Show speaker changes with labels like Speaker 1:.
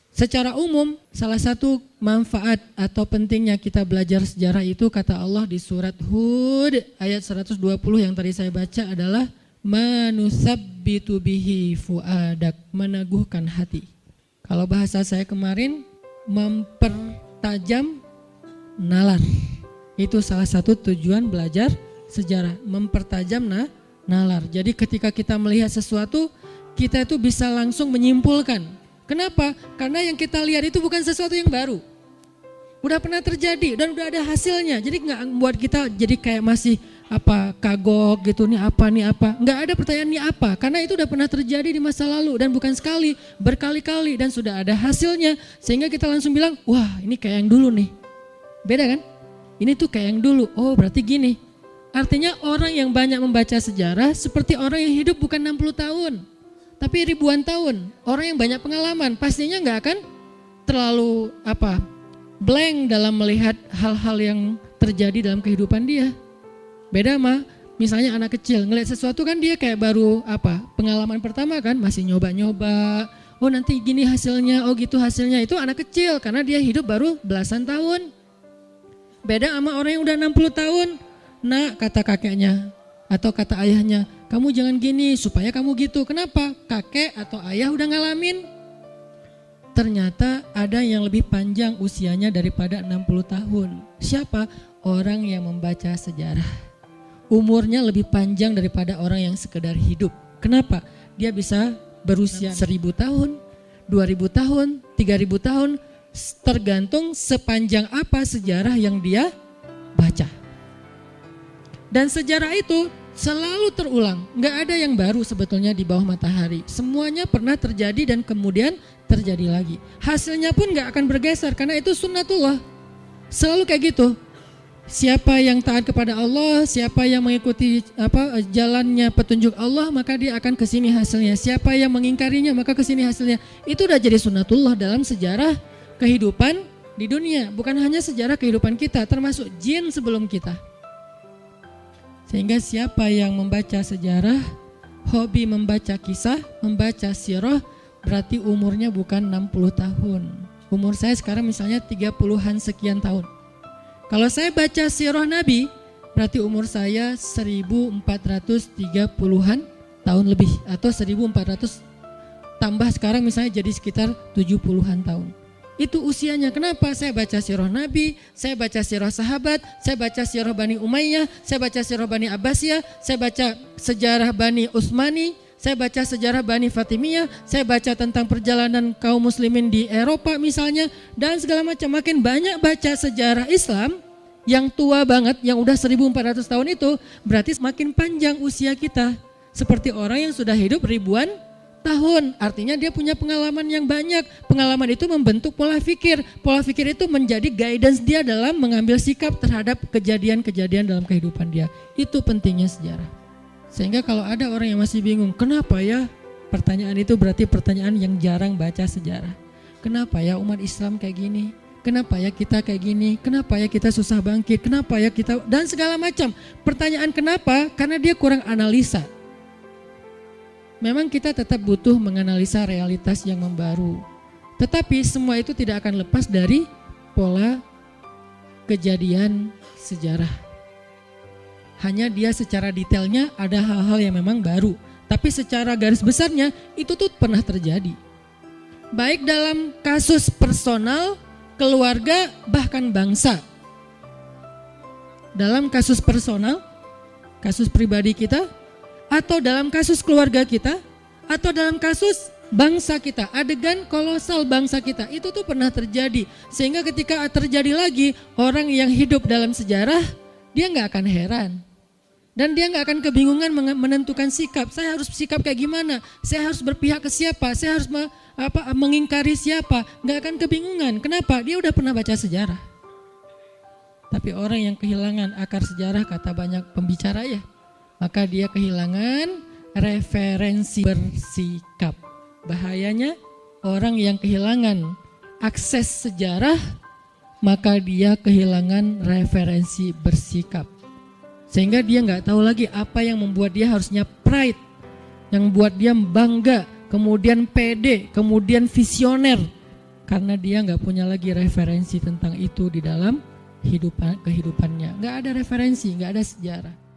Speaker 1: Secara umum, salah satu manfaat atau pentingnya kita belajar sejarah itu kata Allah di surat Hud ayat 120 yang tadi saya baca adalah manusabbitu bihi fuadak, meneguhkan hati. Kalau bahasa saya kemarin, mempertajam nalar. Itu salah satu tujuan belajar sejarah, mempertajam nalar. Jadi ketika kita melihat sesuatu, kita itu bisa langsung menyimpulkan. Kenapa? Karena yang kita lihat itu bukan sesuatu yang baru. Udah pernah terjadi dan udah ada hasilnya. Jadi nggak buat kita jadi kayak masih kagok gitu, nih apa. Nggak ada pertanyaan nih apa, karena itu udah pernah terjadi di masa lalu dan bukan sekali, berkali-kali dan sudah ada hasilnya. Sehingga kita langsung bilang, wah ini kayak yang dulu nih. Beda kan? Ini tuh kayak yang dulu, oh berarti gini. Artinya orang yang banyak membaca sejarah seperti orang yang hidup bukan 60 tahun. Tapi ribuan tahun, orang yang banyak pengalaman pastinya nggak akan terlalu blank dalam melihat hal-hal yang terjadi dalam kehidupan dia. Beda sama misalnya anak kecil, ngelihat sesuatu kan dia kayak baru pengalaman pertama kan, masih nyoba-nyoba. Oh nanti gini hasilnya, oh gitu hasilnya. Itu anak kecil karena dia hidup baru belasan tahun. Beda sama orang yang udah 60 tahun. Nah kata kakeknya atau kata ayahnya, kamu jangan gini supaya kamu gitu. Kenapa? Kakek atau ayah udah ngalamin. Ternyata ada yang lebih panjang usianya daripada 60 tahun. Siapa? Orang yang membaca sejarah. Umurnya lebih panjang daripada orang yang sekedar hidup. Kenapa? Dia bisa berusia 1000 tahun, 2000 tahun, 3000 tahun, tergantung sepanjang apa sejarah yang dia baca. Dan sejarah itu selalu terulang, nggak ada yang baru sebetulnya di bawah matahari. Semuanya pernah terjadi dan kemudian terjadi lagi. Hasilnya pun nggak akan bergeser karena itu sunnatullah. Selalu kayak gitu. Siapa yang taat kepada Allah, siapa yang mengikuti jalannya petunjuk Allah, maka dia akan kesini hasilnya. Siapa yang mengingkarinya, maka kesini hasilnya. Itu udah jadi sunnatullah dalam sejarah kehidupan di dunia. Bukan hanya sejarah kehidupan kita, termasuk jin sebelum kita. Sehingga siapa yang membaca sejarah, hobi membaca kisah, membaca sirah, berarti umurnya bukan 60 tahun. Umur saya sekarang misalnya 30-an sekian tahun. Kalau saya baca sirah Nabi, berarti umur saya 1430-an tahun lebih. Atau 1400 tambah sekarang misalnya jadi sekitar 70-an tahun. Itu usianya. Kenapa? Saya baca sirah Nabi, saya baca sirah sahabat, saya baca sirah Bani Umayyah, saya baca sirah Bani Abbasiyah, saya baca sejarah Bani Utsmani, saya baca sejarah Bani Fatimiyah, saya baca tentang perjalanan kaum muslimin di Eropa misalnya, dan segala macam. Makin banyak baca sejarah Islam yang tua banget, yang udah 1400 tahun itu, berarti semakin panjang usia kita. Seperti orang yang sudah hidup ribuan tahun, artinya dia punya pengalaman yang banyak. Pengalaman itu membentuk pola pikir. Pola pikir itu menjadi guidance dia dalam mengambil sikap terhadap kejadian-kejadian dalam kehidupan dia. Itu pentingnya sejarah. Sehingga kalau ada orang yang masih bingung, kenapa ya? Pertanyaan itu berarti pertanyaan yang jarang baca sejarah. Kenapa ya umat Islam kayak gini? Kenapa ya kita kayak gini? Kenapa ya kita susah bangkit? Kenapa ya kita, dan segala macam. Pertanyaan kenapa? Karena dia kurang analisa. Memang kita tetap butuh menganalisa realitas yang membaru. Tetapi semua itu tidak akan lepas dari pola kejadian sejarah. Hanya dia secara detailnya ada hal-hal yang memang baru. Tapi secara garis besarnya itu tuh pernah terjadi. Baik dalam kasus personal, keluarga, bahkan bangsa. Dalam kasus personal, kasus pribadi kita, atau dalam kasus keluarga kita, atau dalam kasus bangsa kita, adegan kolosal bangsa kita, itu tuh pernah terjadi. Sehingga ketika terjadi lagi, orang yang hidup dalam sejarah, dia gak akan heran. Dan dia gak akan kebingungan menentukan sikap. Saya harus sikap kayak gimana? Saya harus berpihak ke siapa? Saya harus mengingkari siapa? Gak akan kebingungan. Kenapa? Dia udah pernah baca sejarah. Tapi orang yang kehilangan akar sejarah, kata banyak pembicara ya, maka dia kehilangan referensi bersikap. Bahayanya orang yang kehilangan akses sejarah, maka dia kehilangan referensi bersikap. Sehingga dia nggak tahu lagi apa yang membuat dia harusnya pride, yang membuat dia bangga, kemudian pede, kemudian visioner. Karena dia nggak punya lagi referensi tentang itu di dalam kehidupannya. Nggak ada referensi, nggak ada sejarah.